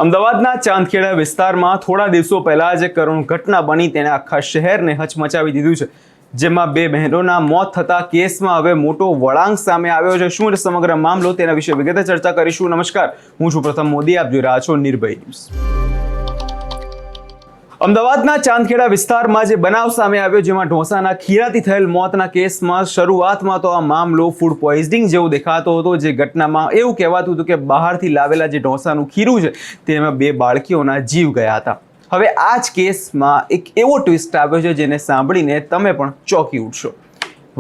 અમદાવાદના ચાંદખેડા વિસ્તારમાં થોડા દિવસો પહેલા જે કરુણ ઘટના બની તેને આખા શહેરને હચમચાવી દીધું છે, જેમાં બે બહેનોના મોત થતા કેસમાં હવે મોટો વળાંક સામે આવ્યો છે। શું સમગ્ર મામલો તેના વિશે વિગતે ચર્ચા કરીશું। નમસ્કાર, હું છું પ્રથમ મોદી, આપ જોઈ રહ્યા છો નિર્ભય ન્યૂઝ। અમદાવાદના ચાંદખેડા વિસ્તારમાં જે બનાવ સામે આવ્યો, જેમાં ઢોસાના ખીરાથી થયેલ મોતના કેસમાં શરૂઆતમાં તો આ મામલો ફૂડ પોઈઝનિંગ જેવો દેખાતો હતો। જે ઘટનામાં એવું કહેવાતું હતું કે બહારથી લાવેલા જે ઢોસાનું ખીરું છે તેમાં બે બાળકીઓના જીવ ગયા હતા। હવે આ જ કેસમાં એક એવો ટ્વિસ્ટ આવ્યો છે જેને સાંભળીને તમે પણ ચોંકી ઉઠશો।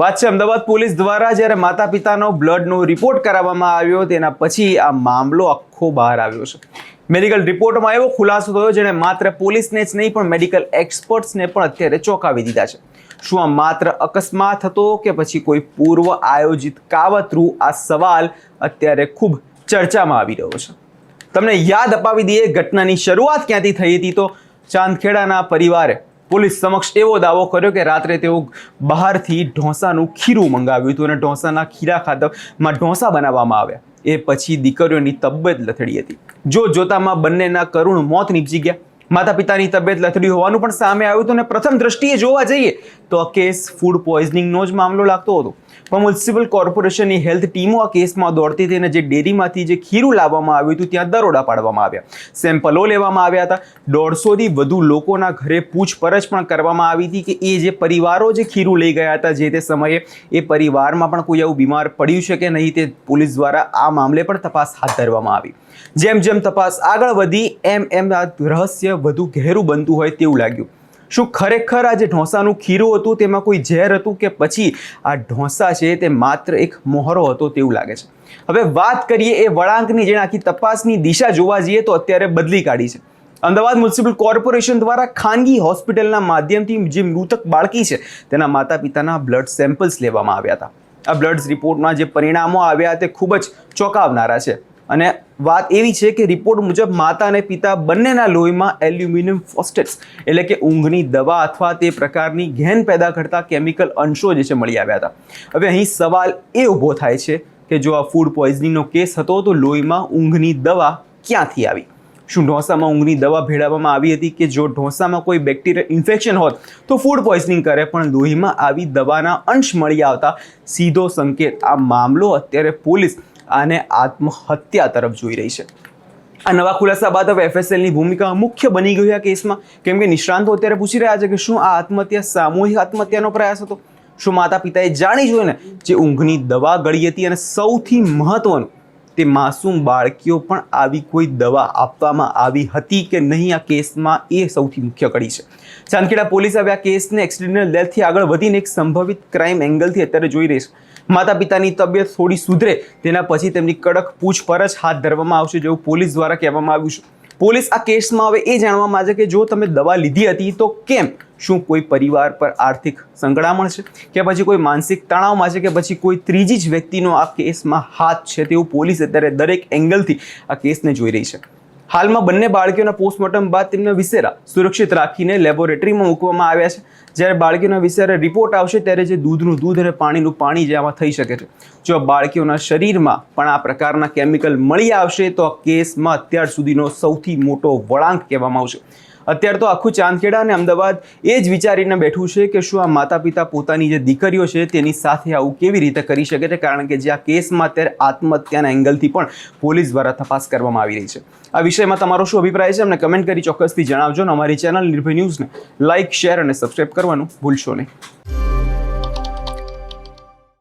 વાત છે અમદાવાદ પોલીસ દ્વારા જ્યારે માતા પિતાનો બ્લડનો રિપોર્ટ કરાવવામાં આવ્યો તેના પછી આ મામલો આખો બહાર આવ્યો છે। મેડિકલ રિપોર્ટમાં એવો ખુલાસો થયો જેણે માત્ર પોલીસને જ નહીં પણ મેડિકલ એક્સપર્ટ્સને પણ અત્યારે ચોંકાવી દીધા છે। શું આ માત્ર અકસ્માત હતો કે પછી કોઈ પૂર્વ આયોજિત કાવતરું? આ સવાલ અત્યારે ખૂબ ચર્ચામાં આવી રહ્યો છે। તમને યાદ અપાવી દઈએ ઘટનાની શરૂઆત ક્યાંથી થઈ હતી। તો ચાંદખેડાના પરિવારે પોલીસ સમક્ષ એવો દાવો કર્યો કે રાત્રે તેઓ બહારથી ઢોસાનું ખીરું મંગાવ્યું હતું અને ઢોસાના ખીરા ખાતરમાં ઢોસા બનાવવામાં આવ્યા। એ પછી દીકરીઓની તબિયત લથડી હતી। જોતામાં બંનેના કરુણ મોત નીપજી ગયા। માતા પિતાની તબિયત લથડી હોવાનું પણ સામે આવ્યું હતું અને પ્રથમ દ્રષ્ટિએ જોવા જઈએ તો આ કેસ ફૂડ પોઈઝનિંગનો જ મામલો લાગતો હતો। પણ મ્યુનિસિપલ કોર્પોરેશનની હેલ્થ ટીમો આ કેસમાં દોડતી હતી અને જે ડેરીમાંથી જે ખીરું લાવવામાં આવ્યું હતું ત્યાં દરોડા પાડવામાં આવ્યા, સેમ્પલો લેવામાં આવ્યા હતા। 150થી વધુ લોકોના ઘરે પૂછપરછ પણ કરવામાં આવી હતી કે એ જે પરિવારો જે ખીરું લઈ ગયા હતા જે તે સમયે એ પરિવારમાં પણ કોઈ એવું બીમાર પડ્યું છે કે નહીં, તે પોલીસ દ્વારા આ મામલે પણ તપાસ હાથ ધરવામાં આવી। જેમ જેમ તપાસ આગળ વધી એમ આ રહસ્ય વધુ ઘેરું બનતું હોય તેવું લાગ્યું। શું ખરેખર આ જે ઢોસાનું ખીરું હતું તેમાં કોઈ ઝેર હતું કે પછી આ ઢોસા છે તે માત્ર એક મોહરો હતો તેવું લાગે છે। હવે વાત કરીએ એ વળાંકની, જેને આખી તપાસની દિશા જોવા જઈએ તો અત્યારે બદલી કાઢી છે। અમદાવાદ મ્યુનિસિપલ કોર્પોરેશન દ્વારા ખાનગી હોસ્પિટલના માધ્યમથી જે મૃતક બાળકી છે તેના માતા પિતાના બ્લડ સેમ્પલ્સ લેવામાં આવ્યા હતા। આ બ્લડ રિપોર્ટમાં જે પરિણામો આવ્યા તે ખૂબ જ ચોંકાવનારા છે અને વાત એવી છે કે રિપોર્ટ મુજબ માતા અને પિતા બંનેના લોહીમાં એલ્યુમિનિયમ ફોસ્ફેટ્સ એટલે કે ઊંઘની દવા અથવા તે પ્રકારની ઘેન પેદા કરતા કેમિકલ અંશો જે છે મળી આવ્યા હતા। હવે અહીં સવાલ એ ઊભો થાય છે કે જો આ ફૂડ પોઈઝનિંગનો કેસ હતો તો લોહીમાં ઊંઘની દવા ક્યાંથી આવી? શું ઢોસામાં ઊંઘની દવા ભેળવવામાં આવી હતી કે જો ઢોસામાં કોઈ બેક્ટેરિયલ ઇન્ફેક્શન હોત તો ફૂડ પોઈઝનિંગ કરે, પણ લોહીમાં આવી દવાના અંશ મળી આવતા સીધો સંકેત આ મામલો અત્યારે પોલીસ આને આત્મહત્યા તરફ જોઈ રહી છે। આ નવા ખુલાસા બાદ હવે એફએસએલની ભૂમિકા મુખ્ય બની ગઈ આ કેસમાં, કેમ કે નિષ્ણાંતો અત્યારે પૂછી રહ્યા છે કે શું આ આત્મહત્યા સામૂહિક આત્મહત્યાનો પ્રયાસ હતો? શું માતા પિતાએ જાણી જોઈને જે ઊંઘની દવા ગળી હતી અને સૌથી મહત્વનું તે માસૂમ બાળકીઓ પણ આવી કોઈ દવા આપવામાં આવી હતી કે નહીં? આ કેસમાં એ સૌથી મુખ્ય કડી છે। ચાંદખેડા પોલીસ હવે આ કેસને એક્સિડેન્ટલ ડેથથી આગળ વધીને એક સંભવિત ક્રાઇમ એંગલથી અત્યારે જોઈ રહી છે। માતા પિતાની તબિયત થોડી સુધરે તેના પછી તેમની કડક પૂછપરછ હાથ ધરવામાં આવશે જેવું પોલીસ દ્વારા કહેવામાં આવ્યું છે। પોલીસ આ કેસમાં હવે એ જાણવા માંગે કે જો તમે દવા લીધી હતી તો કેમ? શું કોઈ પરિવાર પર આર્થિક સંકળામણ છે કે પછી કોઈ માનસિક તણાવમાં છે કે પછી કોઈ ત્રીજી જ વ્યક્તિનો આ કેસમાં હાથ છે? તેવું પોલીસ અત્યારે દરેક એંગલથી આ કેસને જોઈ રહી છે। હાલમાં બંને બાળકીઓના પોસ્ટમોર્ટમ બાદ તેમના વિસેરા સુરક્ષિત રાખીને લેબોરેટરીમાં મૂકવામાં આવ્યા છે। જ્યારે બાળકીઓના વિસેરા રિપોર્ટ આવશે ત્યારે જે દૂધનું દૂધ અને પાણીનું પાણી જે આમાં થઈ શકે છે, જો બાળકીઓના શરીરમાં પણ આ પ્રકારના કેમિકલ મળી આવશે તો આ કેસમાં અત્યાર સુધીનો સૌથી મોટો વળાંક કહેવામાં આવશે। અત્યારે તો આખું ચાંદખેડા અને અમદાવાદ એ જ વિચારીને બેઠું છે કે શું આ માતા પિતા પોતાની જે દીકરીઓ છે તેની સાથે આવું કેવી રીતે કરી શકે છે, કારણ કે જે આ કેસમાં અત્યારે આત્મહત્યાના એંગલથી પણ પોલીસ દ્વારા તપાસ કરવામાં આવી રહી છે। આ વિષયમાં તમારો શું અભિપ્રાય છે અમને કમેન્ટ કરી ચોક્કસથી જણાવજો અને અમારી ચેનલ નિર્ભય ન્યૂઝને લાઇક, શેર અને સબસ્ક્રાઇબ કરવાનું ભૂલશો નહીં।